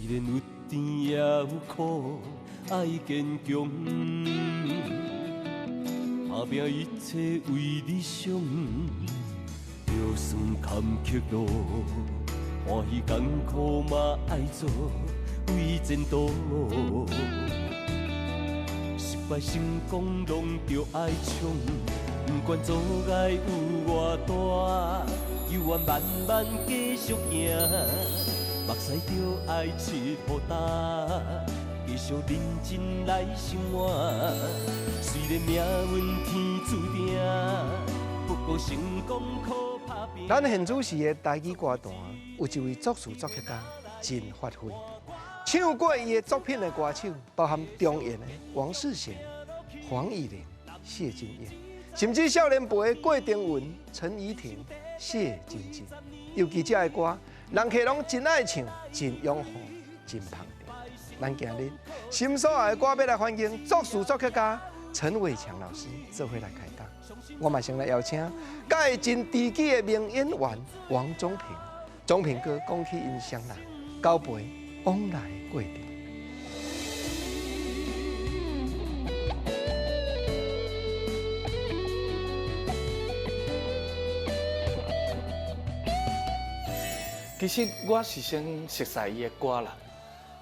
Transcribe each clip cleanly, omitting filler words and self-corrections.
然有甜也有苦，爱坚强。打拼一切为理想，就算坎坷路，欢喜艰苦嘛爱做为前途。失败成功拢着爱冲，不管阻碍有偌大，犹原慢慢继续行。目屎着爱拭予干，继续认真来生活。虽然命运天注定，不过成功靠打拼。咱现主时的台语歌坛，有一位作词作曲家真发挥，唱过伊的作品的歌手，包含中原的王世贤、黄以玲、谢金燕，甚至少年辈的郭丁文、陈怡婷、谢金金。尤其这的歌，人客拢真爱唱，真拥护，真捧场。咱今日心所爱的歌，要来欢迎作词作曲家陈伟强老师做伙来开讲。我马上来邀请，甲伊真知己的名演员王宗平。宗平哥讲起因双人交陪往来过程。其实我是先熟悉伊的歌啦，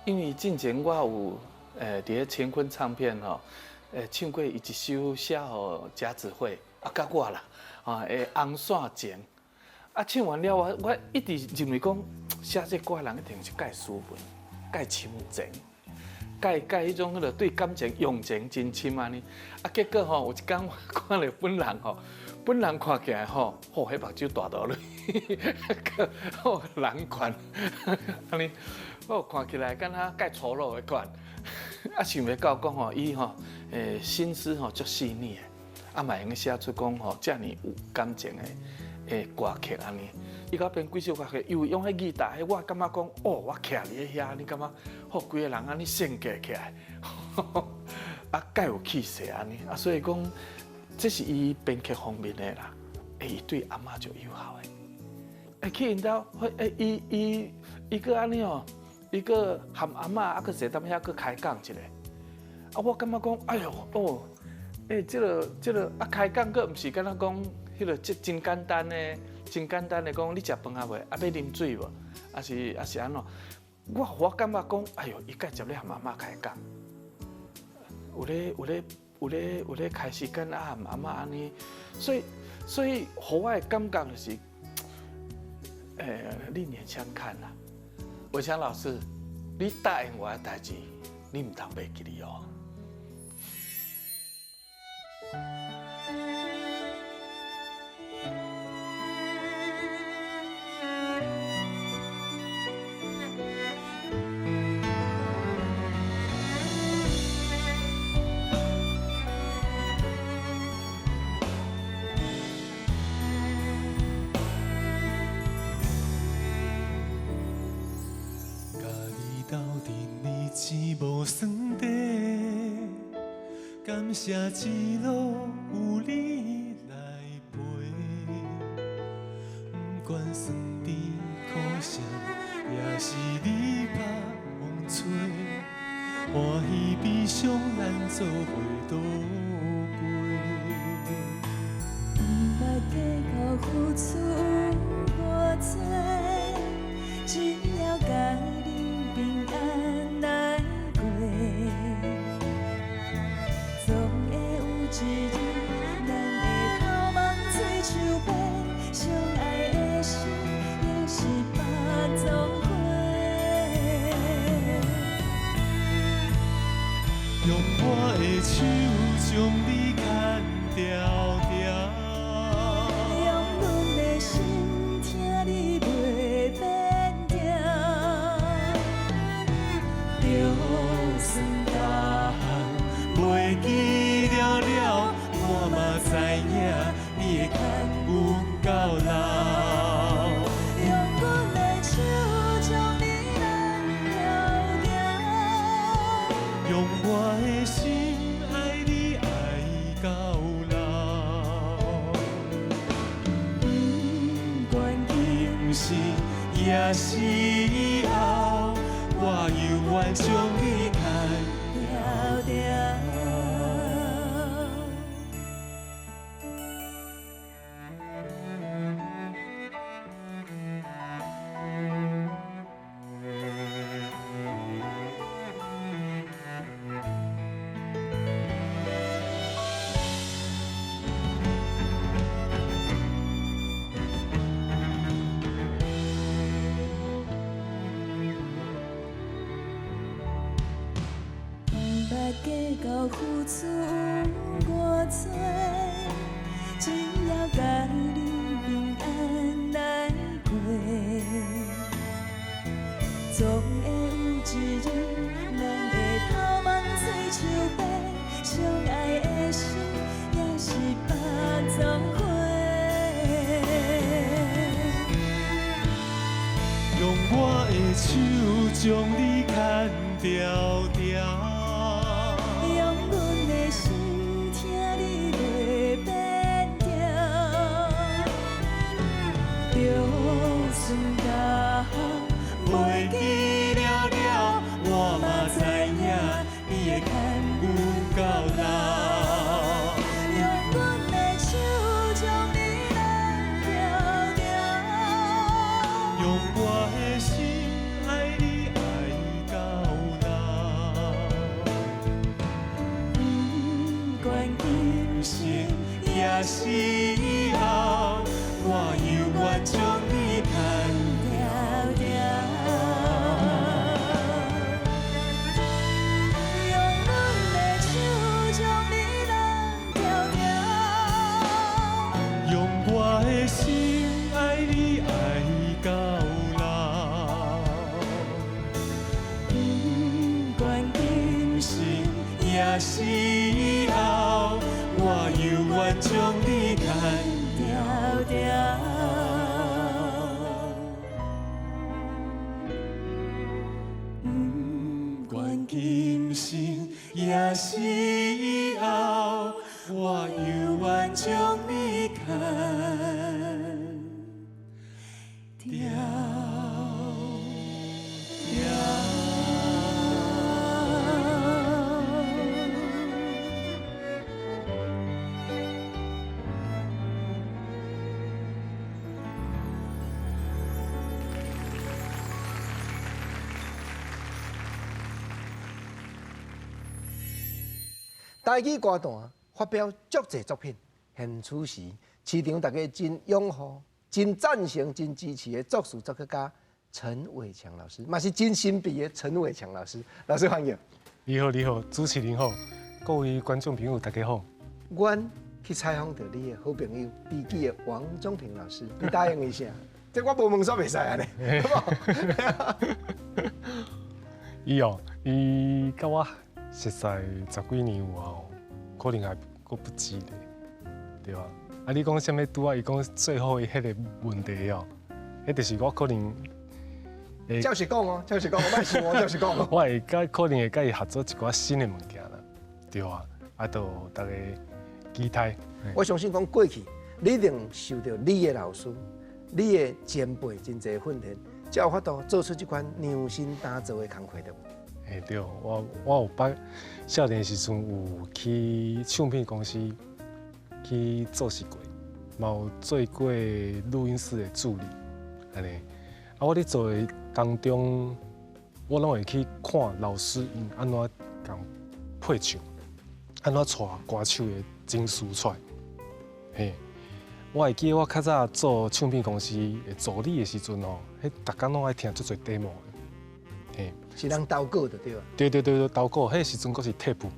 因为之前我有伫咧乾坤唱片吼，唱过伊一首写互贾子慧甲我啦，《红线情》唱完了我一直认为讲写这歌的人一定是介斯文、介深情、介迄种对感情用情真深安尼。结果吼有一天我看了本人吼。本人看起来吼，迄目睭大大嘞，个人款，安尼，看起来敢若介粗鲁的款。想袂到讲吼，伊吼，心思吼足细腻的，嘛用写出讲吼，遮尔有感情的歌曲安尼。伊到编几首歌曲，又用迄吉他，我感觉讲，我徛伫遐，你感觉，规个人安尼性格起来，介有气势安尼，所以讲。这是伊编曲方面的啦，伊对阿嬷就友好诶。去因兜，伊个安尼哦，伊个含阿嬷啊，个坐踮遐个开讲一下。我感觉讲，哎哟哦，这个开讲个毋是敢若讲迄个真简单的讲，你食饭啊未？要啉水无？还是安怎？我感觉讲，哎哟，伊介接咧含阿嬷开讲，有咧开时间啊，阿嬷安尼，所以，互我的感觉就是，另眼相看啦。伟强老师，你答应我的代志，你唔通袂记哩哦。钱无算底，感谢一路有你来陪。不管酸甜苦涩，也是你把风吹。欢喜悲伤，咱做伙渡过。不捌计较付出有偌多，只要甲你平安来过。总会有一日，咱会头望水树边，相爱的心还是百种花。用我的手将你牵条条，用阮的心听你袂变调。就算大项袂记了了，我嘛知影你会牵阮到老。用阮的手将你牵条条，用我的心爱你爱到老。不管今世也是以后，我愿将你牵条条。计较付出有偌多，只要甲你平安来过，总会有一日，咱会头望吹树白，相爱的心也是百种花。用我的手将你牵条条。用阮的心听你袂变调，就算到袂记了了，我嘛知影你会牵阮到老。用阮的手将你揽条条，用我的心爱你爱到老。不管今生也是以后，我犹愿将你牵条条。用阮的手将你揽条条，用我的心爱你爱到老。不管今生也是以后，我犹愿将你牵条条。不管今生也是以后，我犹愿将你牵条台语歌坛发表足侪作品，现此时市场大家真拥护、真赞成、真支持的作词作曲家陈伟强老师，嘛是真神秘的陈伟强老师。老师欢迎。你好，你好，主持人好，各位观众朋友大家好。阮去采访到你的好朋友笔记的王宗平老师，你答应一下。这我无问煞袂使安尼，好不好？伊甲我熟识10几年有后，可能还阁不止咧，对吧？啊，你讲啥物拄啊？伊讲最后的迄个问题哦，迄就是我可能会，照实讲哦，照实讲，我莫想我照实讲。我会可能会甲伊合作一寡新的物件啦，对吧？啊，就大家期待。我相信讲过去，你一定受到你的老师、你的前辈真侪训练，才有法度做出这款量身打造的工课的。对，我有捌少年时阵有去唱片公司去做事过，嘛有做过录音室的助理，安尼。啊，我伫做的当中，我拢会去看老师因安怎共配唱，安怎带歌手的情绪出来。嘿，我会记得我较早做唱片公司的助理的时阵吼，迄逐工拢爱听足侪 demo 的，嘿。是人投稿的对吧？对，投稿，迄时阵阁是 tape，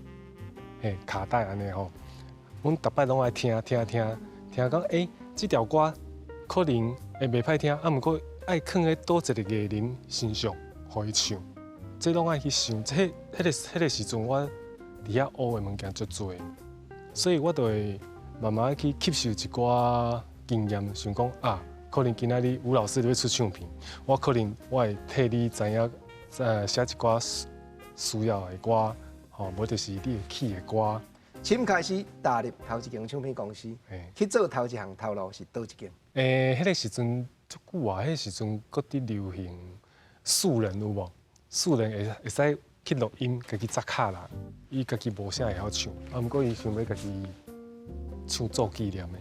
嘿，卡带安尼吼。阮逐摆拢爱听讲，即条歌可能会袂歹听，啊，毋过爱囥喺倒一个艺人身上，互伊唱，这拢爱去想。迄个时阵，我伫遐学的物件足多，所以我就会慢慢去吸收一寡经验，想讲啊，可能今仔日吴老师要出唱片，我可能我会替你知影。写一寡需要的歌，吼，无就是你会起的歌。请开始踏入头一间唱片公司，去做头一项头路是倒一间？迄个时阵足久啊，迄个时阵搁伫流行素人有无？素人会使去录音，家己扎卡啦，伊家己无啥会晓唱，毋过伊想要家己唱做纪念的，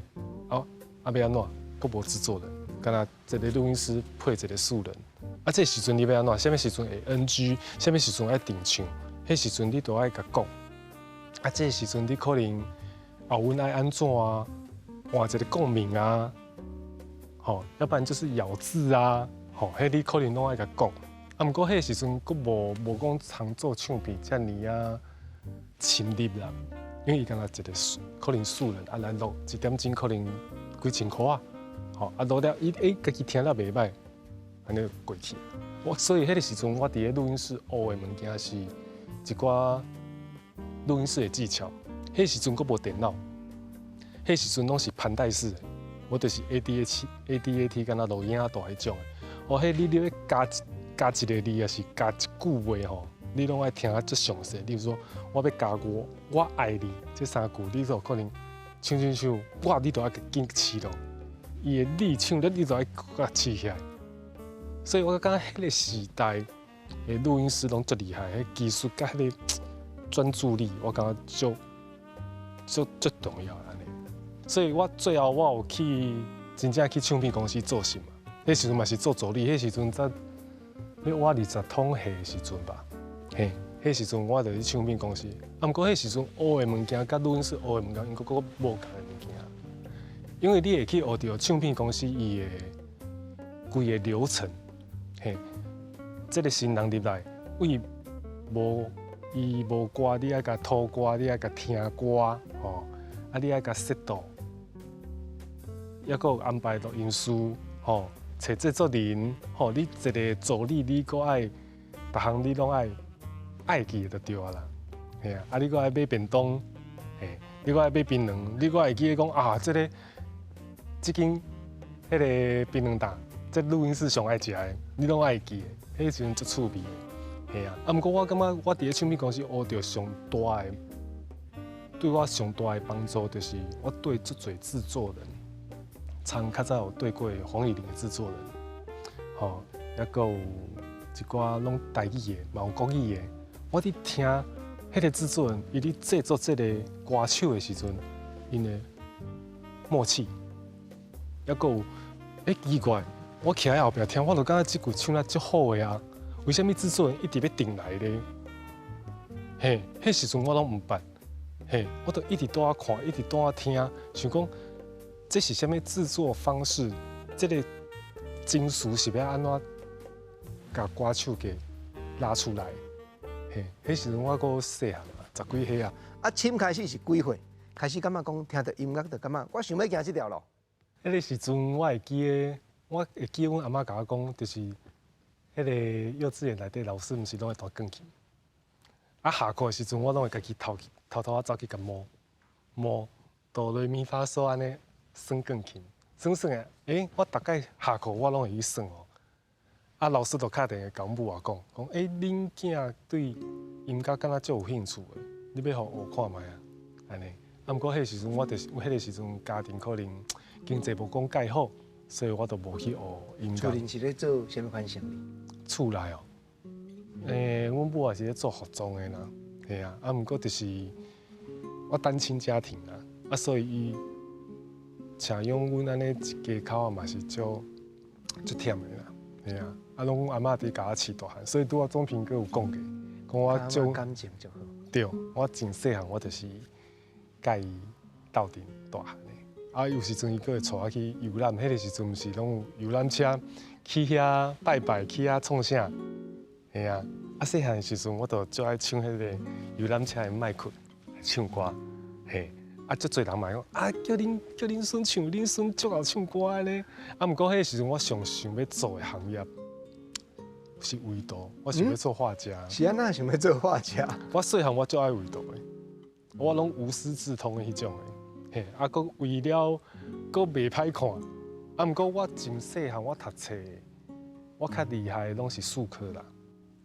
要安怎？佫无制作人，干那一个录音师配一个素人，这时阵你要安怎？啥物时阵会 NG？ 啥物时阵爱定唱？迄时阵你都爱甲讲。这时阵你可能后韵爱安怎啊？换一个共鸣啊，要不然就是咬字啊，迄你可能拢爱甲讲。毋过迄时阵佫无讲常做唱片遮尔深入啦，因为伊干那一个可能素人来录1点钟可能几千块啊，录了伊家己听了袂歹，安尼过去。所以迄个时阵我伫咧录音室学的物件是一寡录音室的技巧。迄时阵佫无电脑，迄时阵拢是盘带式的，我就是 ADAT 敢若录音大迄种的。迄你要加一个字，也是加一句话你拢爱听啊足详细。例如说，我要加我爱你这3句，你就可能唱，哇，你都要紧饲咯。伊的你唱了，你就要甲饲起来。所以我感觉迄个时代的录音师拢足厉害，迄技术甲迄个专注力，我感觉足重要安尼。所以我最后我有真正去唱片公司做事嘛。迄时阵嘛是做助理，迄时阵才我20通岁的时阵吧。迄时阵我就去唱片公司。毋过迄时阵学的物件，甲录音室学的物件，因佫无共的物件。因为你会去学到唱片公司伊的规个流程。这个新人入来，伊无歌，你爱甲讨歌，你爱甲听歌，你爱甲识度，抑佫有安排录音师，找制作人，你一个助理，你佫爱，逐项你拢爱记就对啦，你佫爱买便当，你佫爱买槟榔，你佫会记得讲啊，即间迄个槟榔档。这录音室上爱食的，你拢爱记的，迄时阵足趣味的，毋过我感觉我伫咧唱片公司学到上大的，对我上大的帮助，就是我对足侪制作人，较早有对过黄以玲的制作人，抑佫有一寡拢台语的，嘛有国语的。我伫听迄个制作人，伊伫制作这个歌手的时阵，因的默契，抑佫有奇怪。我徛喺后壁听，我就感觉即句唱得足好的啊！为什么制作人一直要定来咧？迄时阵我拢毋捌，我就一直在看，一直在听，想讲这是啥物制作方式？这个精髓是要安怎甲歌手给拉出来？迄时阵我阁细汉啊，10几岁啊。深开始是几岁？开始感觉讲听到音乐就感觉我想要行这条路。迄个时阵我会记阮阿嬷甲我讲，就是迄个幼稚园内底老师毋是拢会弹钢琴，下课的时阵我拢会家己偷偷走去甲摸哆来咪发嗦安尼算钢琴，算的，我大概下课我拢会去算老师就敲电话甲阮母话讲，恁囝对音乐敢若足有兴趣的，你要互学看卖啊，安尼。毋过迄时阵我就是迄个时阵家庭可能经济无讲介好。所以我都无去学音乐。厝里是咧做啥物款生意？厝内阮母也是咧做服装的啦，毋过就是我单亲家庭啦，所以伊请养阮安尼一家口嘛是足忝的啦，拢阿嬷伫甲我饲大汉，所以拄仔总平哥有讲过，讲我种感情就好。对，我真细汉我就是甲伊斗阵大汉。有时阵伊佫会带我去游览，迄个时阵毋是拢有游览车去遐拜拜，去遐创啥，细汉的时阵我就最爱唱迄个游览车的麦克唱歌，足侪人嘛讲叫恁孙唱，恁孙足会唱歌的呢。毋过迄个时阵我上想要做的行业是画图，我想要做画家。是安那想要做画家？我细汉我足爱画图的，我拢无师自通的迄种的。佫为了佫袂歹看，毋过我真细汉我读册，我较厉害的拢是数科啦，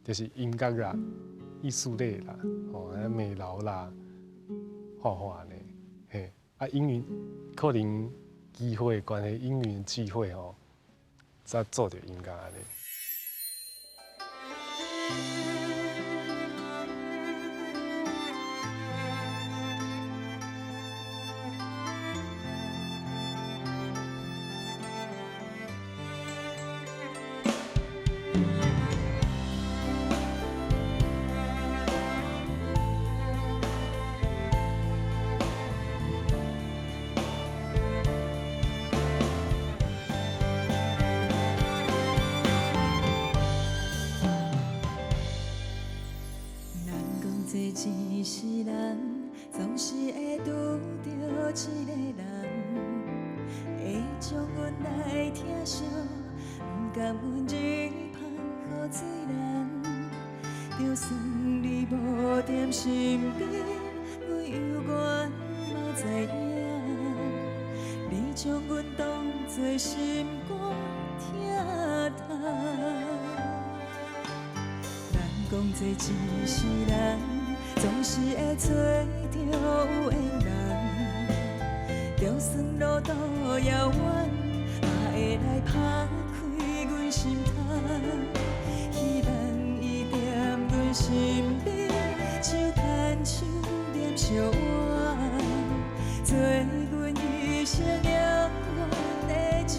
就是音乐啦、艺术类啦、美劳啦、画画呢，因缘可能机会关系，因缘际会才做着音乐安尼。这一世人，总是会拄着一个人，会将阮来疼惜，不甘阮日芳雨水难。就算你无踮身边，阮犹原嘛知影，你将阮当作心肝疼痛。人讲这一世人，总是会做着有缘人，就算路途遥远，嘛会来打开阮心窗。希望伊踮阮身边，手牵手念相偎，做阮一生永远的羁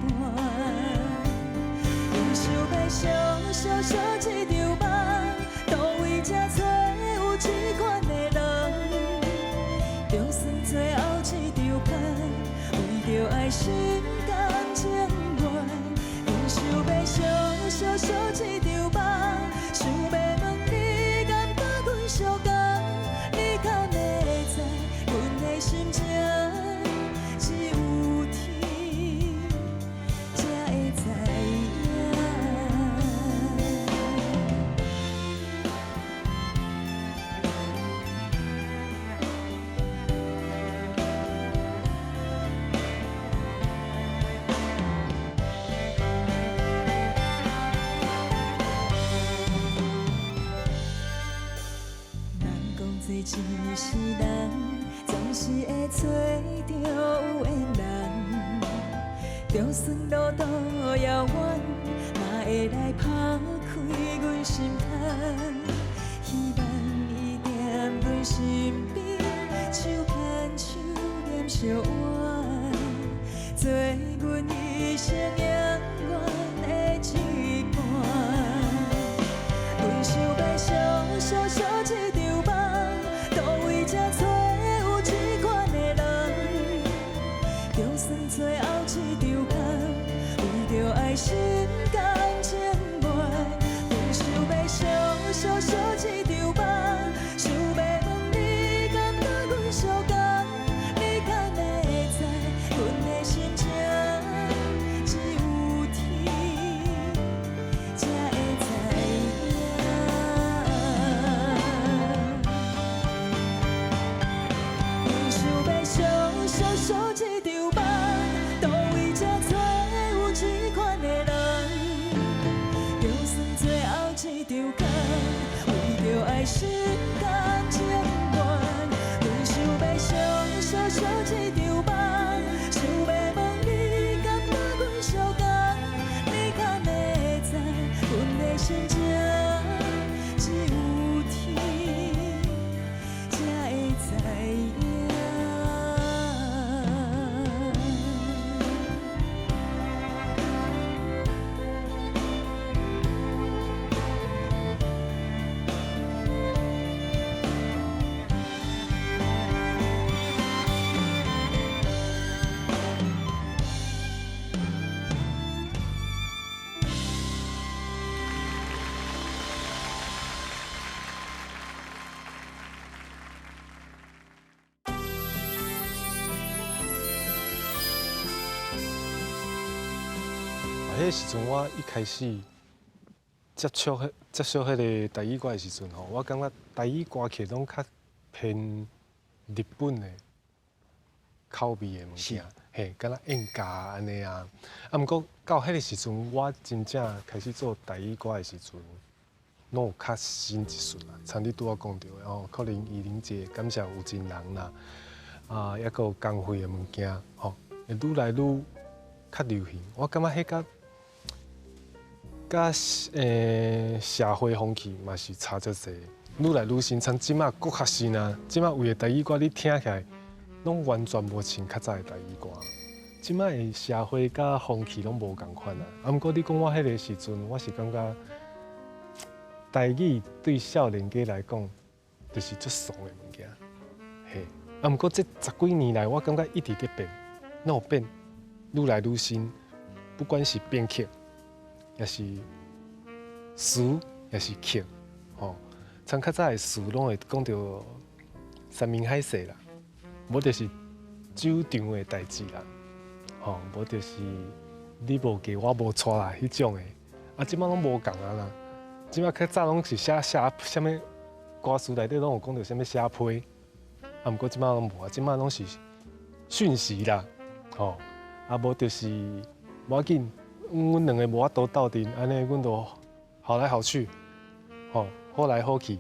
绊。阮想要小小小一场梦，倒位才找有这款的人？就算最后一场空，为着爱心甘情愿。阮想要小小小一场梦，想要问你敢甲阮相共？你敢会知阮的心情？只有天才会知影。做一世人，总是会找着有缘人，就算路途遥远，嘛会来打开阮心窗。希望伊踮阮身边，手牵手念相偎，做阮一生永远的羁绊。阮想要小小小一场梦，倒位才找有这款的人？就算最后一场空，为着爱心甘情愿。阮想要小小小一场梦，想要问你敢甲阮相共？你敢会知阮的心情？只有天才会知影。阮想要小小小一场梦，倒位才找有这款的人？就算最后一场空，为着爱心甘情愿。阮想要小小小一场梦，想要问你敢甲阮相共？你敢会知阮的心情？只有天才会知影。迄时阵我一开始接触迄个台语歌的时阵吼，我感觉台语歌曲拢较偏日本的口味的物件，嘿，敢若演歌安尼啊。啊，毋过到迄个时阵，我真正开始做台语歌的时阵，拢有较新一顺啦。像你拄仔讲到的吼，可能107感谢有真人啦，啊，抑阁有工会的物件，吼，会愈来愈较流行。我感觉迄甲甲社会风气嘛是差足济，愈来愈新。像即马搁较新啊，即马有诶台语歌你听起来，拢完全无像较早诶台语歌。即马诶社会甲风气拢无共款啊。啊，毋过你讲我迄个时阵，我是感觉台语对少年家来讲，就是足爽诶物件。嘿，啊，毋过这十几年来，我感觉一直在变，哪有变，愈来愈新。不管是编曲，也是词，也是曲，吼，像较早诶词拢会讲到山明海誓啦，无就是酒场诶代志啦，吼，无就是你无嫁我无娶啦，迄种诶。啊，即摆拢无共啊啦，即摆较早拢是写啥物歌词内底拢有讲到啥物写批，啊，毋过即摆拢无啊，即摆拢是讯息啦，吼，啊，无就是无要紧，阮两个无法度斗阵，安尼阮就好来好去，吼，好来好去，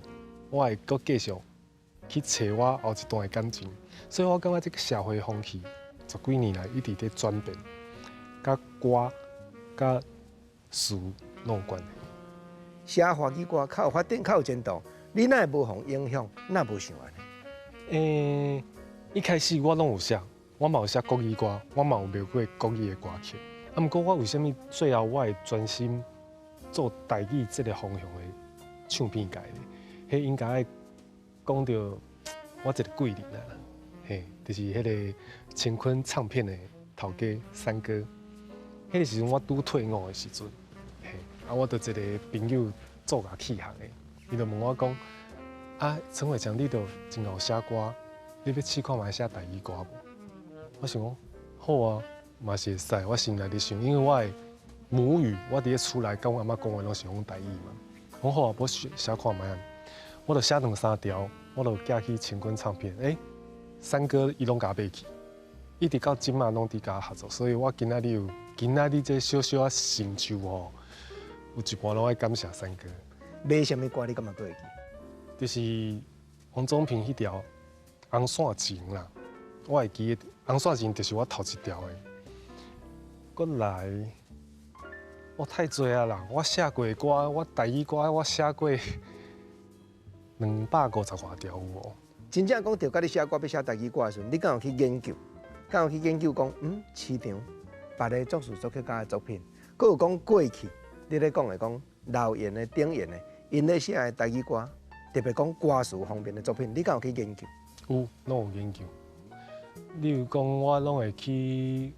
我会阁继续去找我后一段的感情，所以我感觉这个社会风气十几年来一直在转变，甲歌、甲词拢有关系。写华语歌较有发展、较有前途，你哪会无互影响？哪无想安尼？一开始我拢有写，我嘛有写国语歌，我嘛有描过国语的歌曲。啊，毋过我为什么最后我会专心做台语这个方向的唱片界呢？迄应该爱讲到我一个贵人啦，嘿，就是迄个乾坤唱片的头家三哥。迄个时阵我拄退伍的时阵，嘿，啊，我就一个朋友做甲起行的，伊就问我讲：啊，陈伟强，你都真会写歌，你要试看觅写台语歌无？我想讲，好啊。嘛是会使，我心内伫想，因为我的母语，我伫咧厝内甲我阿妈讲话拢是讲台语嘛。我好啊，要写看觅啊，我就写两三条，我就寄去乾坤唱片。三哥伊拢甲我买去，一直到今嘛拢伫甲我合作，所以我今仔日这小小啊成就吼，有一半拢爱感谢三哥。买什么歌你敢嘛过会记？就是黄宗平迄条《红线情》啦，我会记得《红线情》就是我头一条的。过来，我太多啊啦！我写过的歌，我台语歌我写过250外条有无？真正讲着甲你写歌要写台语歌的时阵，你敢有去研究？敢有去研究讲，市场别个作词作曲家的作品，佮有讲过去你咧讲的讲老演的、顶演的，因咧写的台语歌，特别讲歌词方面的作品，你敢有去研究？有，拢有研究。例如讲，我拢会去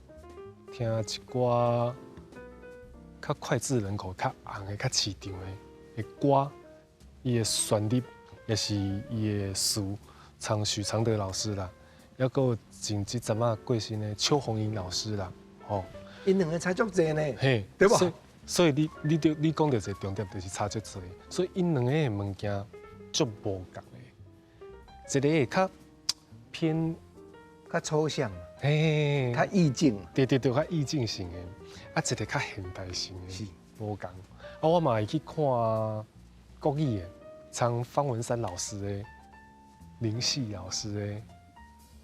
听一寡较脍炙人口、较红的、较市场的歌，伊的旋律也是伊的词，像许常德老师啦，还有前即阵仔过身的邱红英老师啦，吼。因两个差足济呢，嘿，对吧？所以你讲到一个重点，就是差足济。所以因两个的物件足无共的，一个会较偏较抽象，嘿，较意境，对，较意境型的，啊，一个较现代型的，是无共。啊，我嘛会去看国语的，像方文山老师的、林夕老师的，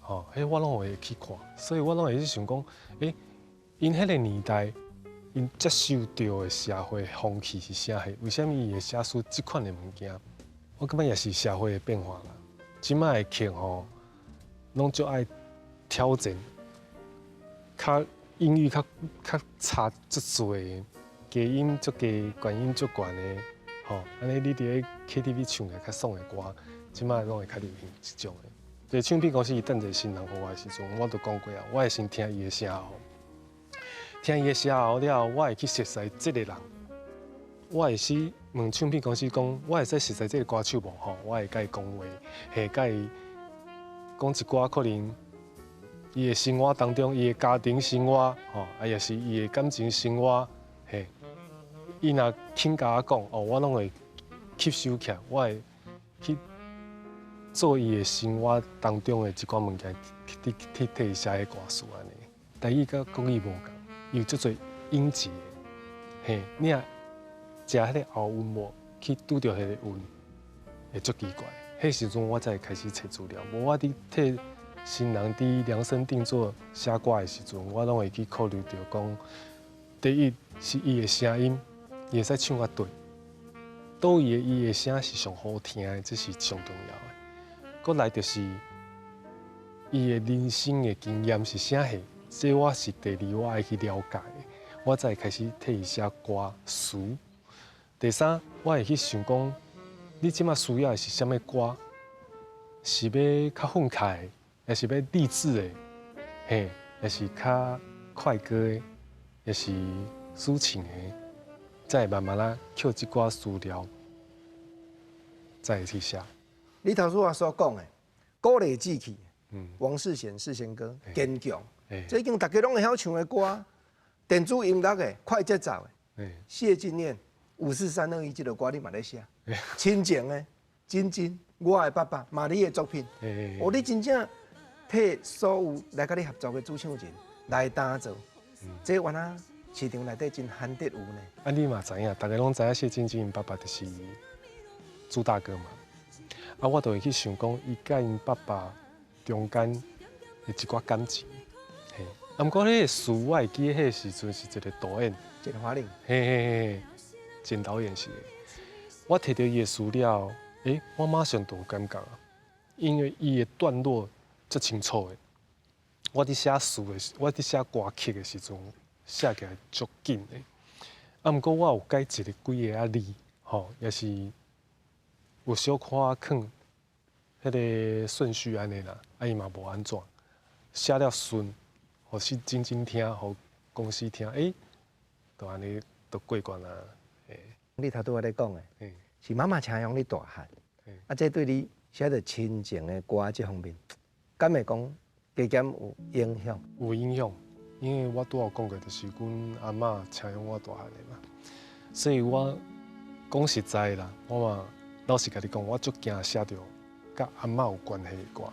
吼，我拢会去看，所以我拢会去想讲，因迄个年代，因接受到的社会风气是啥货？为什么伊会写出即款的物件？我感觉也是社会的变化啦。即摆的曲吼，拢足爱挑战，较音域较差足侪的，低音足低，悬音足悬的，吼，安尼你伫咧 KTV 唱的较爽的歌，即摆拢会较流行即种的。所以唱片公司伊等一个新人互我的时阵，我都讲过啊，我会先听伊的声吼。听伊的声后了，我会去熟悉这个人。我会去问唱片公司讲，我会使熟悉这个歌手无吼？我会甲伊讲话，嘿，甲伊讲一寡可能伊的生活当中，伊的家庭生活，吼，啊，也是伊的感情生活，嘿。伊若肯甲我讲，我拢会吸收起来，我会去做伊的生活当中的一寡物件，替伊写迄歌词安尼。台语甲国语无共。有足侪音节，嘿，你若食迄个后韵无，去拄着迄个韵，会足奇怪。迄时阵我才会开始找资料。无我伫替新人伫量身定做写歌的时阵，我拢会去考虑到讲，第一是伊的声音，伊会使唱啊对，倒位伊的声是上好听的，这是上重要的。搁来就是伊的人生的经验是啥货，这我是第二我爱去了解的，我才会开始替伊写歌词。第三，我会去想讲，你即马需要的是啥物歌？是要较愤慨的，还是要励志的？嘿，还是较快歌的，还是抒情的？再会慢慢啦，捡即寡资料，再会去写。你头先所讲的鼓励志气，王世贤世贤哥坚强，这已经大家拢会晓唱的歌，电子音乐的快节奏的，谢金燕54321这个歌你嘛咧写，亲情的真真，我的爸爸嘛你的作品，你真正替所有来甲你合作的主唱人来打造，这原来市场内底真罕得有呢。啊，你嘛知影，大家拢知影谢金金因爸爸就是朱大哥嘛。啊，我就会去想讲，伊甲因爸爸中间的一寡感情。嘿，啊，毋过迄个词我会记，迄个时阵是一个导演，一个华玲，嘿，简导演是的。我摕到伊的资料，我马上就有感觉啊，因为伊的段落足清楚的。我伫写词的，我伫写歌曲的时阵，写起来足紧的。啊，毋过我有改一个几个字，吼，也是有小可囥迄个顺序安尼啦，啊伊嘛无安怎，写了顺，互是真听，互公司听，就安尼就过关啦。你头拄仔咧讲的，是妈妈请养你大汉，啊，这对你写着亲情的歌这方面，敢会讲加减有影响？有影响，因为我拄有讲过，就是阮阿嬷请养我大汉的嘛，所以我讲实在啦，我嘛老实甲你讲，我足惊写着甲阿嬷有关系的歌，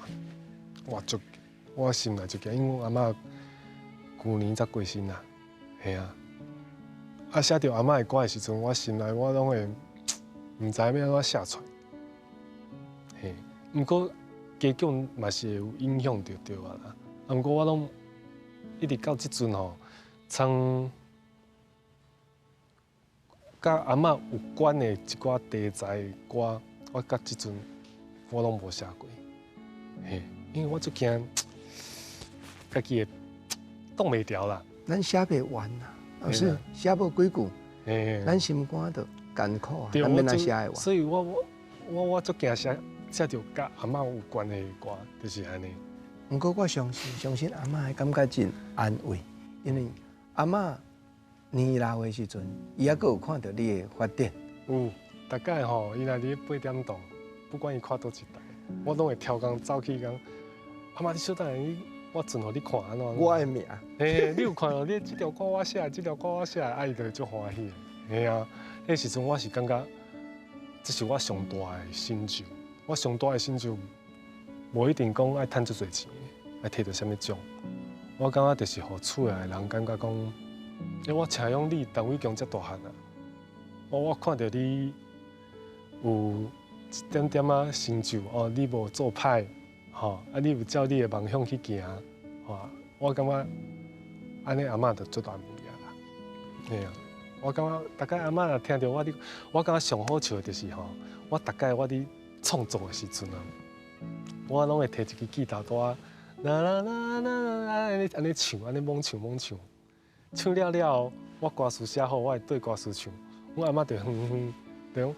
我心内足惊，因为阮阿嬷去年才过身啦，系啊。啊，写着阿嬷的歌的时阵，我心内我拢会毋知要安怎写出来。嘿，毋过加强嘛是会有影响着对啊啦。啊，毋过我拢一直到即阵吼，从甲阿嬷有关的一寡题材的歌，我到即阵我拢无写过。嘿，因为我足惊家己会挡袂牢啦。咱写袂完啦。老师写无几句，咱心肝就艰苦啊，咱免来写的话。所以我足惊写着甲阿嬷有关系的歌，就是安尼。不过我相信阿嬷的感觉真安慰，因为阿嬷年老的时阵，伊还阁有看到你的发展。有，大概吼，伊若伫8点钟，不管伊看倒一台，我拢会超工走去讲，阿嬷你小等下你。我存互你看安怎？我的名。你有看到你这条歌我写，这条歌我写，啊，伊就足欢喜的。嘿啊，迄时阵我是感觉，这是我上大的成就。我上大的成就，无一定讲爱赚足侪钱，爱摕到啥物奖。我感觉就是互厝内的人感觉讲，我请养你陈伟强遮大汉啊！我看到你有一点点仔成就哦，你无做歹。吼，啊！你有照你的梦想去行，吼，我感觉安尼阿嬷就做大物件啦。嘿啊，我感觉大概阿嬷若听到我感觉上好笑的就是吼，我大概我伫创作的时阵啊，我拢会摕一支吉他带，啦啦啦啦啦，安尼唱，安尼猛唱，唱了，我歌词写好，我会对歌词唱，我阿嬷就哼，就讲。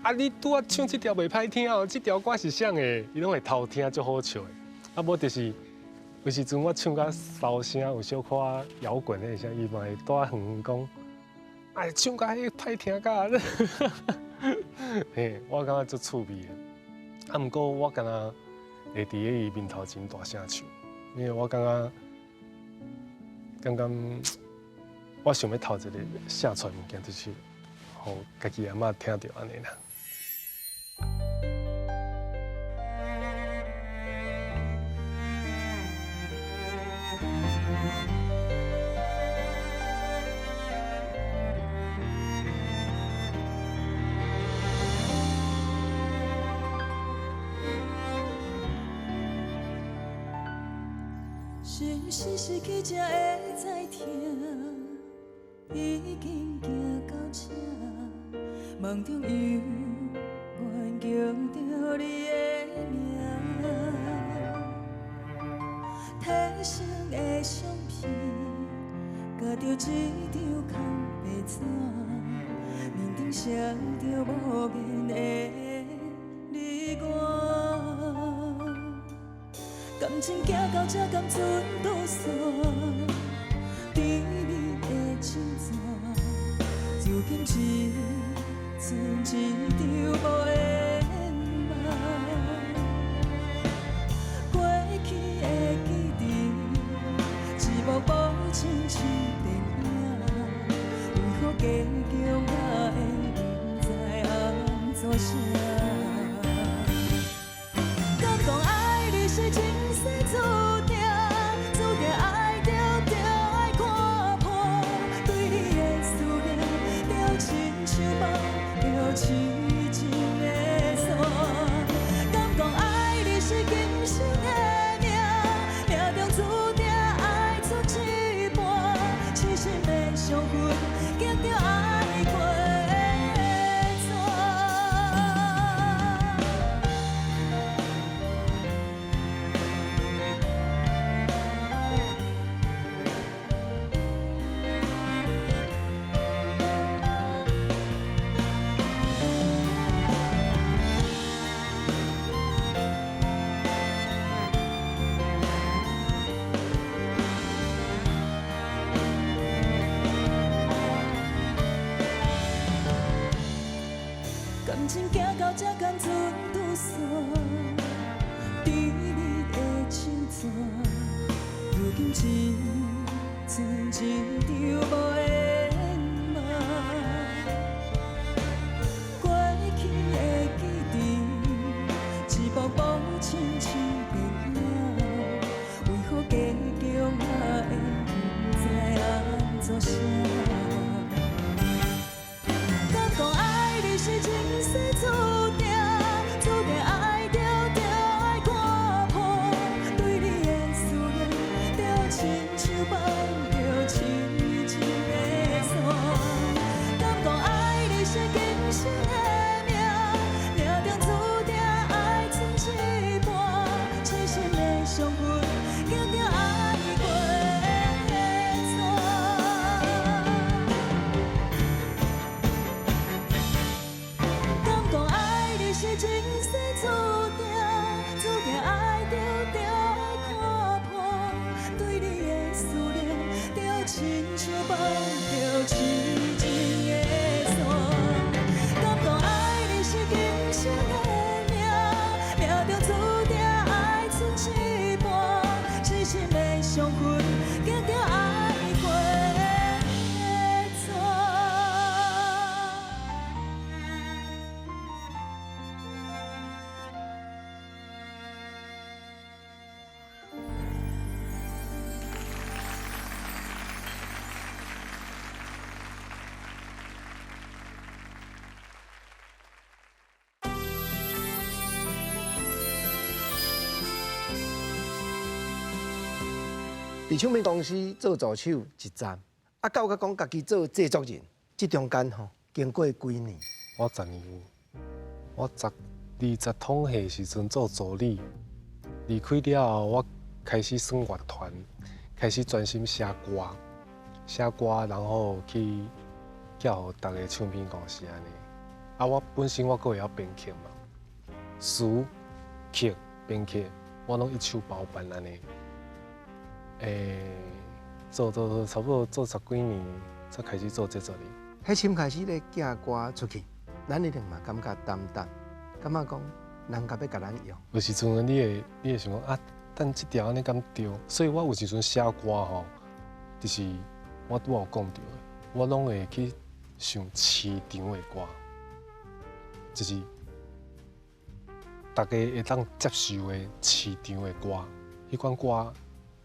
啊！你拄啊唱这条袂歹听哦，这条歌是啥的？伊拢会偷听，足好笑的。啊，无就是有时阵我唱甲骚声，有小可摇滚的声，伊嘛会带远讲，哎，唱甲迄歹听甲，嘿，我感觉足趣味的。啊，毋过我敢若会伫伊面头前大声唱，因为我感觉我想要头一个写出来物件，就是互家己阿嬷听到安尼啦。是毋是失去才会知听？已经行到这，梦中犹原叫着你的名。提醒的相片，夹着一张空白纸，面顶写着无言的你我。感情行到这，甘准倒线，甜蜜的情线，如今只剩一张无言梦。过去的记忆，一幕幕亲像电影，为何结局我会不知安怎写？敢讲爱你是前世注定，注定爱着爱看破，对你的思念就亲像绑着痴情的线。敢讲爱你是今生的命，命中注定爱出一半，痴心的相分，经着爱过错。感情行到这，甘准拄线，甜蜜的情线，如今只剩一张无言梦。过去的记忆，一幕幕亲像电影，为何结局我会不知安怎写？敢讲爱你是前世注定，注定爱着爱看破，对你的思念就亲像绑着痴情的线。敢讲爱你是今生的命，命中注定爱剩一半，痴心的相分，经着爱过错。敢讲爱你是前世注定，注定爱着爱看破，对你的思念就亲像绑着痴情的线。敢讲爱你是今生的命，命中注定爱剩一半，痴心的相分，经着爱过错。伫唱片公司做助手一站，到讲家己做制作人，这中间经过几年。我10年，我20统系时阵做助理，离开了后，我开始耍乐团，开始专心写歌，然后去叫互逐个唱片公司安尼。我本身我阁会晓编曲嘛，词、曲、编曲，我拢一手包办安尼。做差不多做10几年，才开始做制作人。迄先开始咧寄歌出去，咱一定嘛感觉担当，感觉讲人家要甲咱用。有时阵你会想讲啊，等这条安尼敢对？所以我有时阵写歌吼，就是我有讲到的，我拢会去想市场的歌，就是大家会当接受的市场的歌，迄款歌。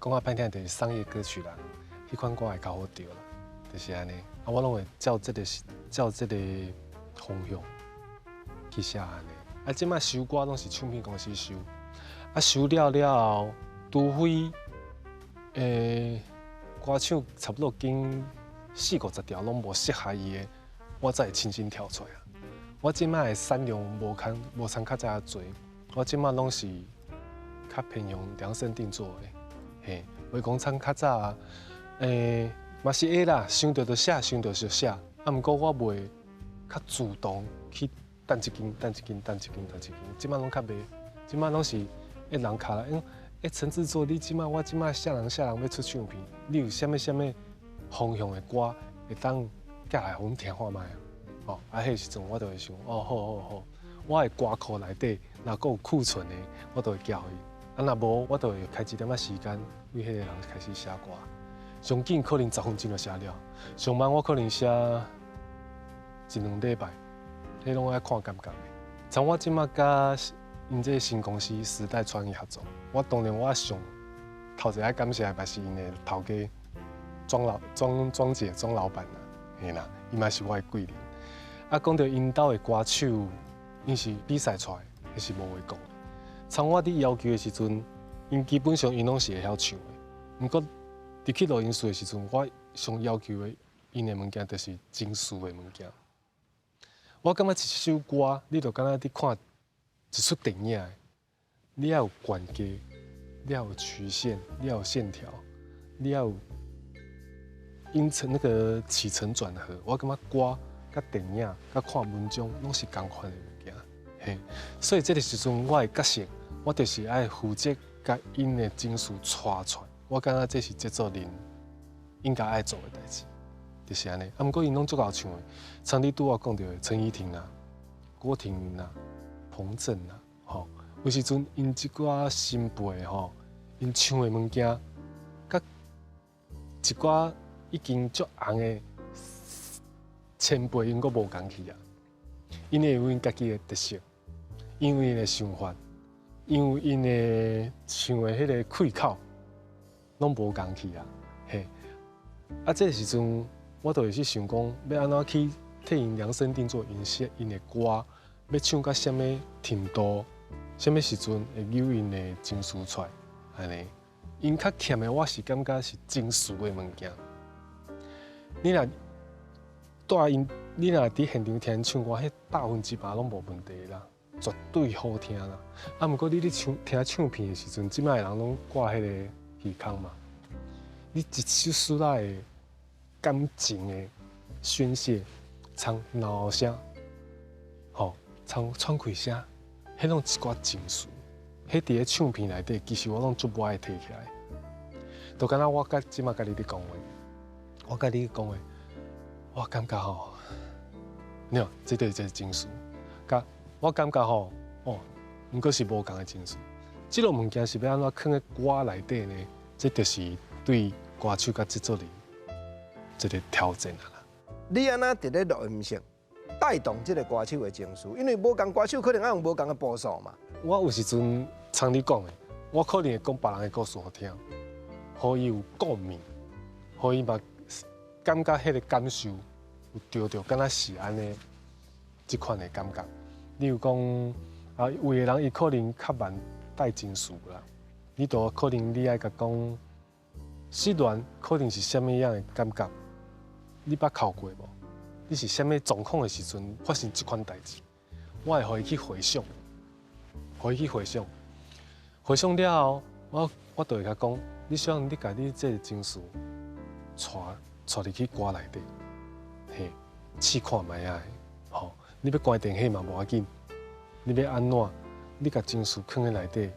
讲啊歹听就是商业歌曲啦，迄款歌会较好调啦，就是安尼。我拢会照这个方向去写安尼。即摆收歌拢是唱片公司收，收了后，除非歌唱差不多经40-50条拢无适合伊的，我才会亲身跳出来啊。我即摆的产量无像较早多，我即摆拢是较偏向量身定做的，嘿，袂讲像较早嘛是会啦，想到就写，想到就写，啊，毋过我袂较主动去等一斤，即摆拢较袂，即摆拢是人卡啦，陈制作，我即摆写人要出唱片，你有啥物方向的歌会当寄来互阮听看卖啊？哦，迄时阵我就会想，好，我的歌库内底若阁有库存的，我就会交伊。若无，我就会开一点仔时间为迄个人开始写歌。上紧可能10分钟就写了，上慢我可能写1-2礼拜，迄拢爱看感觉的。像我即摆甲因这新公司时代创意合作，我当然我上头一爱感谢的嘛是因的头家庄老板啦，嘿啦，伊嘛是我的贵人。啊，讲到因兜的歌手，因是比赛出来，迄是无话讲。像我伫要求的时阵，因基本上因拢是会晓唱的。毋过伫去录音室的时阵，我上要求的因的物件，就是情绪的物件。我感觉一首歌，你就敢若伫看一出电影的，你要有关节，你要有曲线，你要有线条，你要有音程那个起承转合。我感觉歌、甲电影、甲看文章拢是同款的物件，嘿。所以这个时阵，我的角色，我就是爱负责甲因的情绪带出来。我感觉这是制作人应该爱做的代志，就是安尼。啊，毋过因拢足够唱的，像你拄我讲到的陈怡婷啦、郭婷云啦、彭震啦，吼，有时阵因即寡新辈吼，因唱的物件，甲一寡已经足红的前辈因阁无共去啊。因会有因家己的特色，因为因的想法，因为因的唱的迄个开口。拢无共去啊，嘿！啊，这个时阵我就会去想讲，要安怎去替因量身定做因的歌，要唱到什么程度，什么时阵会有因的情绪出来，安尼。因较欠的，我是感觉是情绪的物件。你若带因，你若伫现场听因唱歌，迄100%拢无问题啦，绝对好听啦。啊，毋过你咧听唱片的时阵，即摆人拢挂迄个。耳孔嘛，你一首诗来的感情的宣泄，唱闹声，吼，唱喘气声，迄拢一寡情绪，迄伫咧唱片内底，其实我拢足无爱提起来。就敢若我即马甲你咧讲话，我甲你讲话，我感觉吼，你看，这就是情绪。甲我感觉吼，毋过是无共的情绪。这个物件是要安怎放在歌内底呢？这就是对歌手甲制作人一个挑战啦。你安那伫咧录音室带动这个歌手的情绪，因为无共歌手可能要用无共的步数嘛。我有时阵像你讲的，我可能会讲别人的故事互听，互伊有共鸣，互伊嘛感觉迄个感受有着着，敢若是安尼即款的感觉。例如讲啊，有个人伊可能较慢。带情绪啦，你都可能你爱甲讲，失恋可能是什么样的感觉？你捌哭过无？你是什么状况的时阵发生这款代志？我会互伊去回想，互伊去回想，回想了后，我就会甲讲，你希望你家你这个情绪带入去歌内底，嘿，试看卖啊，吼，你要关电视嘛无要紧，你要安怎？你甲情绪放在内底，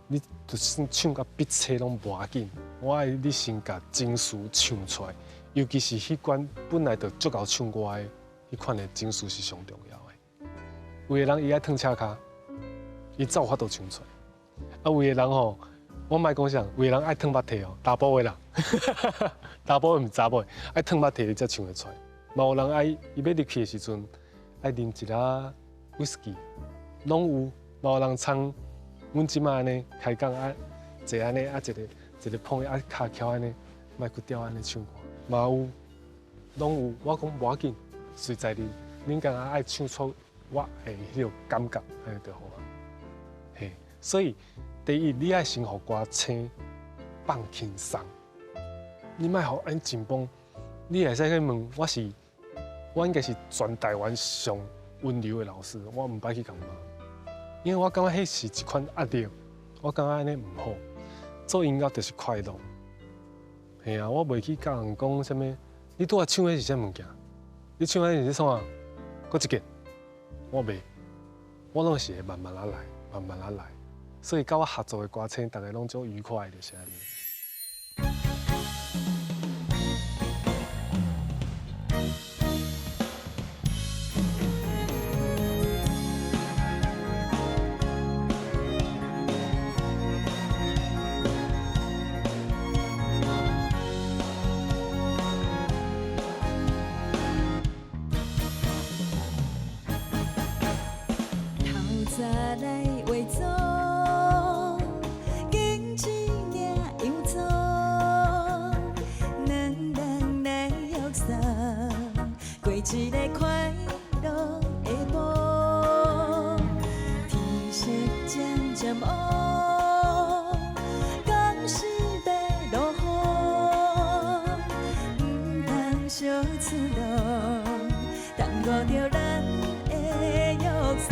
你就算唱到闭嘴拢无要紧。我爱你先甲情绪唱出来，尤其是迄款本来就足够唱歌的，迄款的情绪是上重要的。有个人伊爱烫车骹，伊才有法度唱出来。啊，有个人吼，我莫讲啥，有个人爱烫目体哦，查甫的人，查甫毋是查某，爱烫目体伊才唱得出来。嘛有人爱伊要入去的时阵，爱啉一粒威士忌。拢有，嘛有人唱，阮即摆安尼开讲啊，坐安尼啊，一个碰啊，骹翘安尼，莫骨吊安尼唱歌，嘛有，拢有。我讲无要紧，随在你，恁敢若爱唱出我诶迄种感觉，安尼就好啊。嘿，所以第一，你爱先互歌星放轻松，你莫互安紧绷，你会使去问，我应该是全台湾上温柔的老师，我唔捌去讲骂，因为我感觉迄是一款压力，我感觉安尼唔好。做音乐就是快乐，嘿啊，我袂去教人讲啥物，你拄仔唱的是啥物件？你唱的是啥啊？搁一个，我袂，我拢是会慢慢啊来，慢慢啊来，所以甲我合作的歌星，大家拢足愉快的，就是安尼。早来画作，经一领样作，两人来约束，过一个快乐的晡。天色渐渐黑，敢是要落雨，唔通小出路，耽误着咱的约束。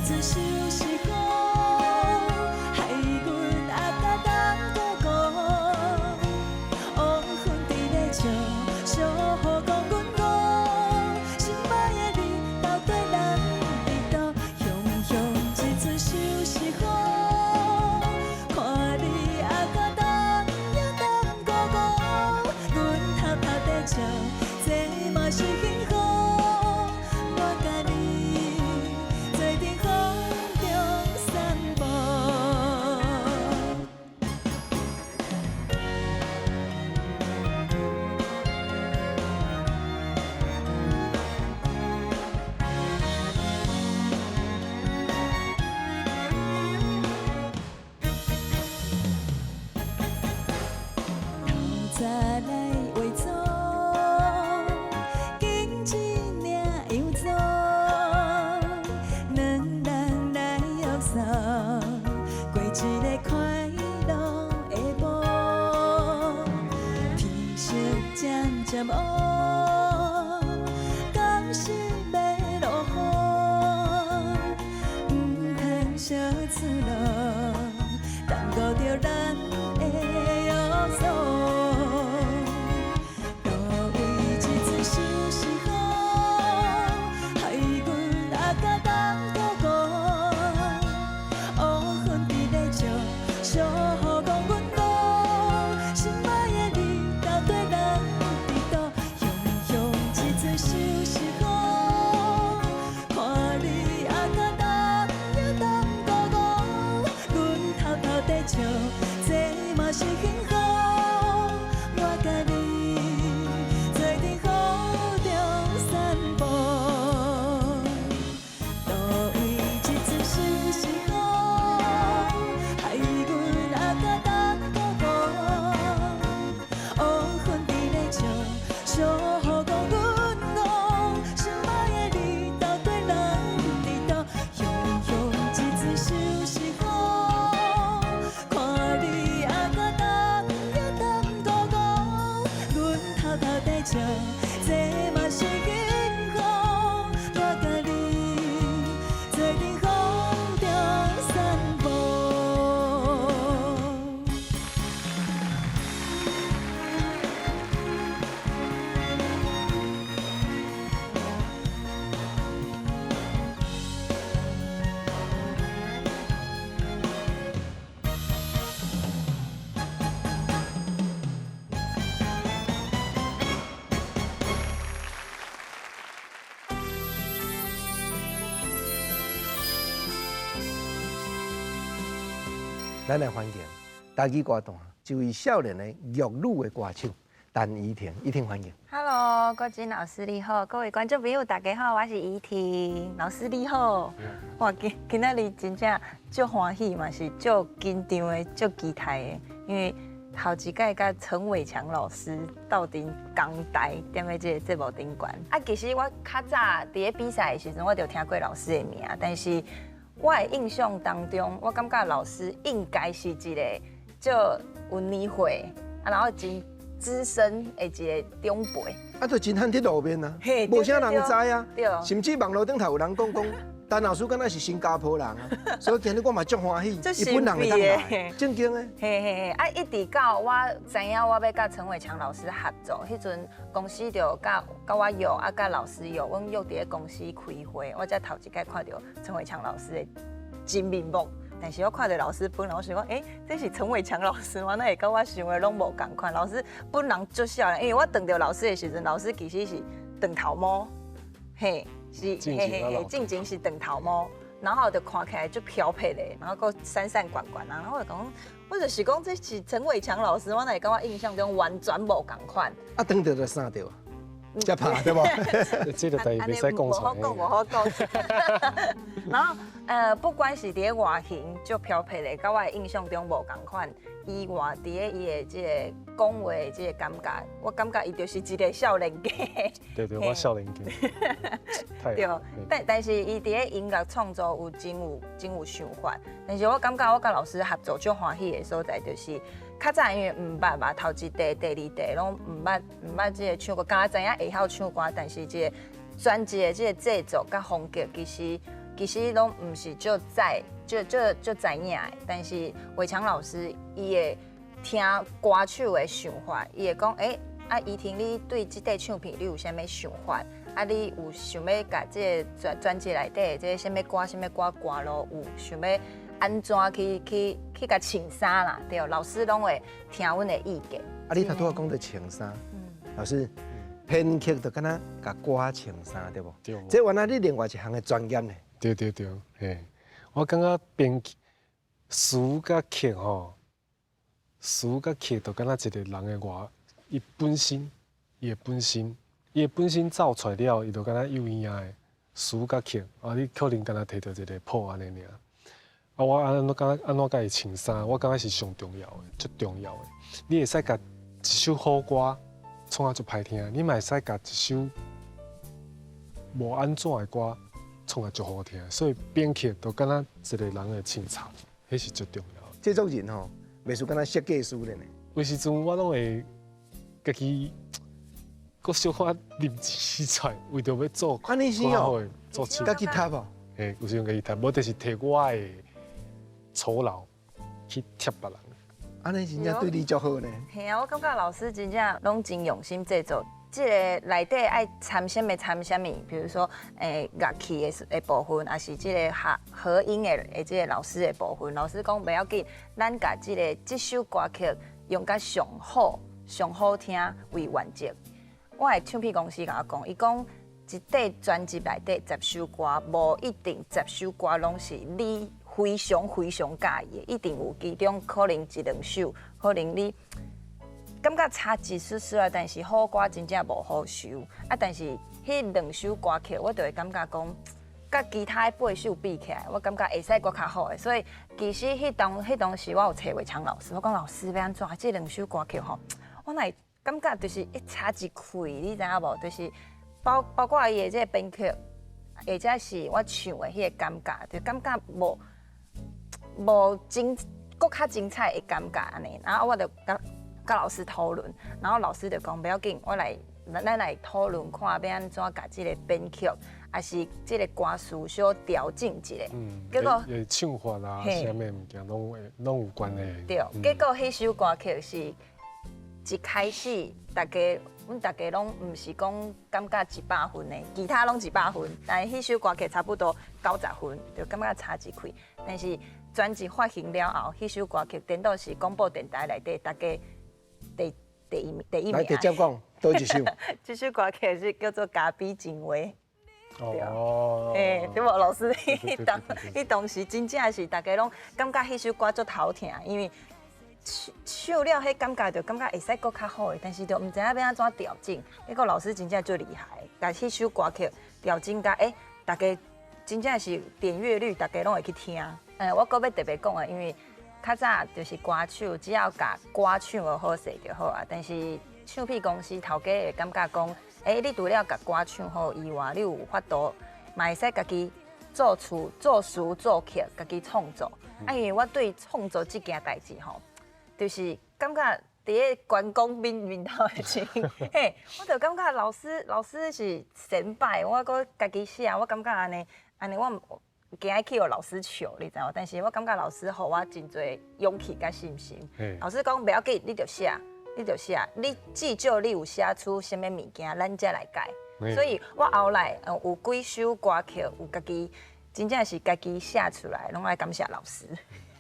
自休息好，害阮阿甲当哥哥，乌云伫咧笑，小雨讲阮我，心爱的你到底人伫倒？雄雄一自休息好，看你阿甲当也当哥哥，阮偷偷地笑，这嘛是幸福。早来画作，经一领样作，两人来约束，过一个快乐的晡。天色渐渐黑，敢是要落雨，唔通小出路，耽误着咱的约束。小雨讲阮我，心爱的你到底人伫倒？雄雄一自休息好，看你阿甲当也当哥哥，阮偷偷地笑，这嘛是幸福。我甲你做阵雨中散步，路位一自休息好。小雨讲阮我，心爱的你到底人伫倒？雄雄一自休息好，看你阿甲当也当哥哥，阮偷偷地笑，这嘛是幸福。我甲你做阵雨中散步。咱来欢迎台语歌坛一位少年的粤语的歌手陈怡婷，怡婷欢迎。Hello， 郭金老师你好，各位观众朋友大家好，我是怡婷老师你好。哇，今仔日真正足欢喜嘛，是足紧张的，足期待的，因为头一届甲陈伟强老师斗阵同台踮咧这个节目顶悬。啊，其实我较早伫咧比赛的时阵，我就听过老师的名，但是我的印象当中，我感觉老师应该是一个足有年岁，然后真资深的一个长辈。啊，就真罕伫路边啊嘿，无啥人知啊对对，甚至网络顶头有人讲陈老师敢若是新加坡人啊，所以今日我嘛足欢喜，伊本人会当来，正经的。嘿嘿嘿，啊，一直到我知影我要甲陈伟强老师合作，迄阵公司就甲我约，啊，甲老师约，阮约伫咧公司开会，我才头一摆看到陈伟强老师的真面目。但是我看到老师本人，我想讲，这是陈伟强老师吗？那会跟我想的拢无共款。老师本人足少年，因为我碰到老师的时阵，老师其实是长头毛，嘿。是正经是长头毛，然后就看起来就飘撇的，然后个闪闪管管，然后我就讲，我就是讲这是陈伟强老师，我那跟我印象中完全无共款。啊，等到就啥掉啊？才拍对无？这个代袂使讲出来。无好讲。然后不管是伫外形就飘撇的，跟我的印象中无共款。以外，伫咧伊的即个讲话的即个感觉，我感觉伊就是一个少年家。对，我少年家。对，但是伊伫咧音乐创作有真有想法。但是我感觉我甲老师合作最欢喜的所在就是，较早因为毋捌嘛，头一地、第二地拢毋捌即个唱歌，敢知影会晓唱歌，但是即个专辑的即个制作甲风格，其实拢毋是就知影的。但是伟强老师伊会听歌手的想法，伊会讲依婷你对即块唱片你有啥物想法？你有想要甲即个专辑内底即个啥物歌咯？有想要安怎去甲穿衫啦？对，老师拢会听阮的意见。你头拄仔讲到穿衫，老师编曲就敢若甲歌穿衫对无？对。这原来你另外一项的专业呢？对，嘿，我感觉编词甲曲吼，词甲曲就敢若一个人的伊本身造出来了，伊就敢若有影的词甲曲，你可能敢若摕到一个谱安尼尔。我安怎甲伊穿衫，我感觉是上重要的，最重要的。你会使甲一首好歌创啊足歹听，你嘛会使甲一首无安怎的歌创啊足好听。所以编曲就敢若一个人的清查，迄是最重要的。制作人吼，袂输敢若设计师咧呢。有时阵我拢会家己搁小可临时出来，为着要做安尼是哦，做家己读哦。有时阵家己读，无就是摕我的酬劳去贴别人。安尼真正对你足好呢。嘿啊，我感觉老师真正拢真用心制作。即个内底爱掺什么掺什么，比如说乐器的部分，还是即个合音的即个老师的部分。老师讲袂要紧，咱甲即首歌曲用甲上好听为原则。我的唱片公司甲我讲，伊讲一块专辑内底10首歌，无一定10首歌拢是你非常介意的，一定有其中可能1、2首，可能你感觉差一丝丝啊，但是好歌真正无好收啊。但是迄2首歌曲，我就会感觉讲，甲其他的8首比起来，我感觉会使搁较好的。所以其实迄当时我有找伟强老师，我讲老师要安怎？这2首歌曲吼，我乃感觉就是一差一开，你知影无？就是包括伊的这个编曲，或者是我唱的迄个感觉，就感觉无搁较精彩的感觉安尼。然后我就甲老师讨论，然后老师就讲不要紧，咱来讨论看要安怎甲这个编曲，还是这个歌词小调整一下。结果唱法啦，啥物物件拢有关系。对，结果迄首歌曲是一开始阮大家拢毋是讲感觉100分的，其他拢100分，但是迄首歌曲差不多90分，就感觉差一开。但是专辑发行了后，迄首歌曲颠倒是广播电台内底大家第一名。来，直接讲多一首。这首歌曲是叫做《咖啡情话》。哦。对无？老师，迄当时真正是大家拢感觉迄首歌足好听，因为唱了迄感觉就感觉会使搁较好的，但是就毋知影要安怎调整。结果老师真正最厉害，把迄首歌曲调整甲大家真正是点阅率，大家拢会去听。我搁要特别讲的，因为较早就是歌手，只要甲歌唱得好势就好啊。但是唱片公司头家会感觉讲，你除了甲歌唱好以外，你有法度，嘛会使家己作词、作词、作曲，家己创作。因为我对创作这件代志吼，就是感觉咧关公面头的钱，嘿，我就感觉老师是神拜，我搁家己写，我感觉安尼，我唔惊去互老师笑，你知无？但是我感觉老师互我真侪勇气甲信心。老师讲不要紧，你就写，你至少你有写出什么物件，咱才来改。所以我后来有几首歌曲有家己，真正是家己写出来，拢爱感谢老师。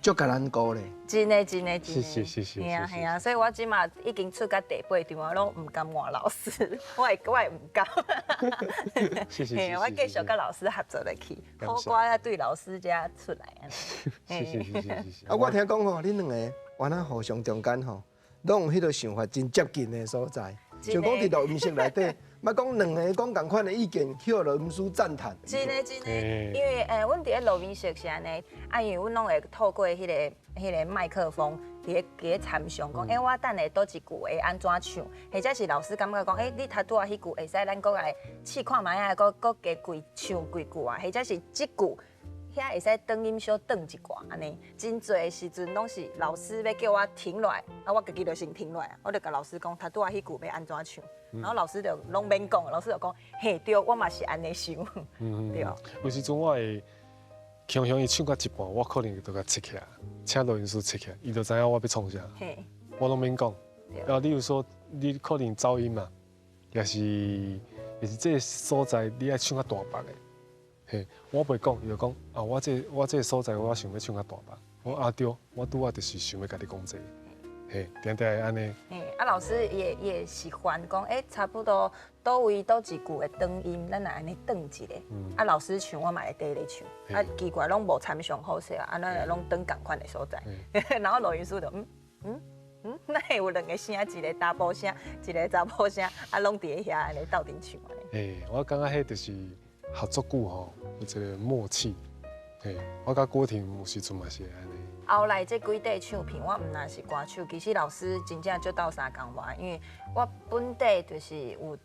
足甲咱鼓励。真的。谢谢。系啊，所以我即马已经出到第8场，我拢唔敢换老师，我会唔敢。谢。我继续甲老师合作落去，好歌对老师家出来啊。谢。啊，我听讲吼，恁两个原来互相中间吼，拢有迄个想法真接近的所在，像讲伫录音室内底。莫讲两个讲同款的意见，去互录音师赞叹。真的，因为阮伫咧录音室是安尼，因为阮拢会透过迄个麦克风伫咧参详，讲我等下倒一句会安怎唱，或者是老师感觉讲你拄啊迄句会使咱搁来试看卖啊，搁加几唱几句啊，或者是即句。遐会使转音小转一寡安尼，真侪时阵拢是老师要叫我停落来，我家己就先停落来，我就甲老师讲，拄啊迄句要安怎唱，然后老师就拢免讲，老师就讲，嘿对，我嘛是安尼想，对。有时阵我会强伊唱到一半，我可能就甲切起来，请录音师切起来，伊就知影我要创啥，我拢免讲。然后例如说，你可能噪音嘛，也是这个所在你爱唱较大把的。嘿，我袂讲，伊就讲啊，我这个所在，我想要唱较大把。我对，我拄啊就是想要甲你讲这个，嘿，定定安尼。老师也喜欢讲，差不多倒位倒一句的转音，咱来安尼转一个。老师唱，我嘛会跟咧唱。奇怪，拢无参详好势啊，咱来拢转共款的所在。然后录音师就那有两个声，一个查甫声，一个查甫声，拢伫遐安尼斗阵唱安尼。我感觉迄就是。合作久吼，有一个默契。嘿，我甲郭婷有时阵嘛是安尼。后来这几块唱片，我毋但是歌手，其实老师真正足斗相共我，因为我本地就是有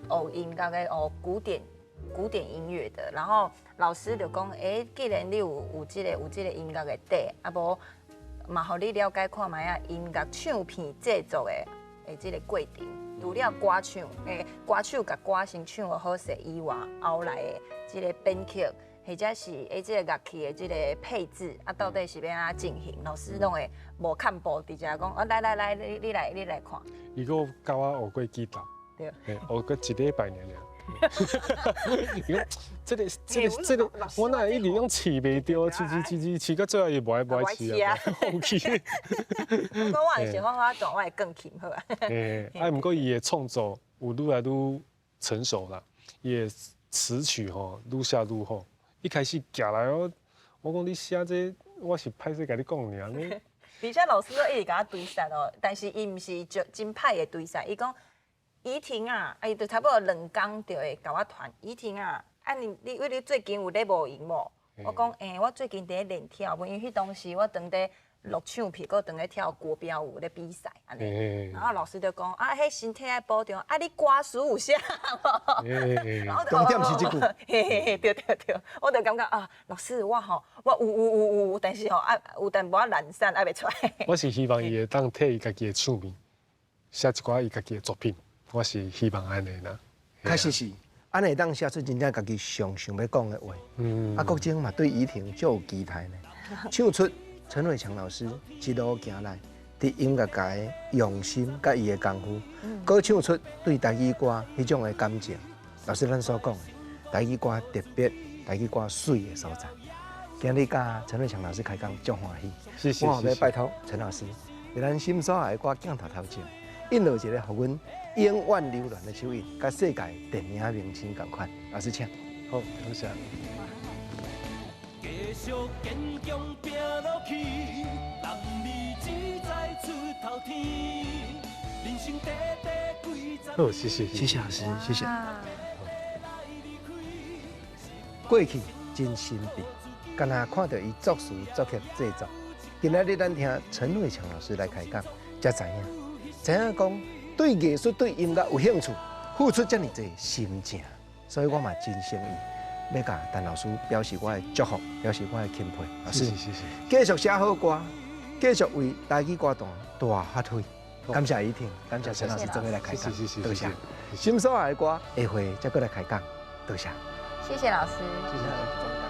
学音乐的，学古典音乐的。然后老师就讲，既然你有这个音乐的底，无嘛，互你了解看卖啊，音乐唱片制作的这个过程。除了歌唱，歌手甲歌先唱得好势以外，后来的这个编曲，或者是这个乐器的这个配置，到底是要安怎进行？老师拢会无看步，直接讲，来，你来看。伊个教我学过吉他，对，学过一礼拜尔。伊讲这个，我哪会一直用饲袂着，饲到最后伊无爱饲啊，放弃。我也是我做，我会更勤好啊。毋过伊的创作有愈来愈成熟啦，伊的词曲吼愈写愈好。一开始行来我讲你写这，我是歹势甲你讲尔。而且老师都一直甲我对杀哦，但是伊毋是真歹的对杀，伊讲。怡婷啊，伊就差不多2工就会甲我传。怡婷啊，你最近有咧无闲无？我讲我最近伫咧练跳舞，因为迄当时我当伫录唱片，搁当咧跳国标舞咧比赛安尼。然后老师就讲迄身体爱保重，你歌词有写无？重点是这句。对，我就感觉老师我有，但是有淡薄仔懒散，爱袂出来。我是希望伊会当替伊家己的唱片写一寡伊家己的作品。我是希望安尼啦，确实是，安尼当写出真正家己想要讲的话。国精嘛对怡婷就有期待呢，唱出陈伟强老师一路行来，伫音乐界的用心甲伊的功夫，搁唱出对台语歌迄种的感情。老师咱所讲的台语歌特别、台语歌水的所在。今日甲陈伟强老师开讲，足欢喜。谢谢。我要拜托陈老师，伫咱心所爱的歌镜头头前，印落一个，互阮。永远流传的手印，甲世界电影明星同款。老师请。好，多谢。继续坚强拼落去，让你自在出头天。人生短短几十。好，谢谢老师，谢谢。过去真神秘，敢若看到伊作词作曲制作。今仔日咱听陈伟强老师来开讲，才知影讲。对艺术、对音乐有兴趣，付出这么多心情，所以我嘛真诚意要甲陈老师表示我的祝福，表示我的钦佩。老师，谢谢。继续写好歌，继续为台语歌坛大发挥。感谢怡婷，感谢陈老师这回来开讲，谢多谢。心所爱的歌，下回再过来开讲，多谢。谢谢老师。谢谢。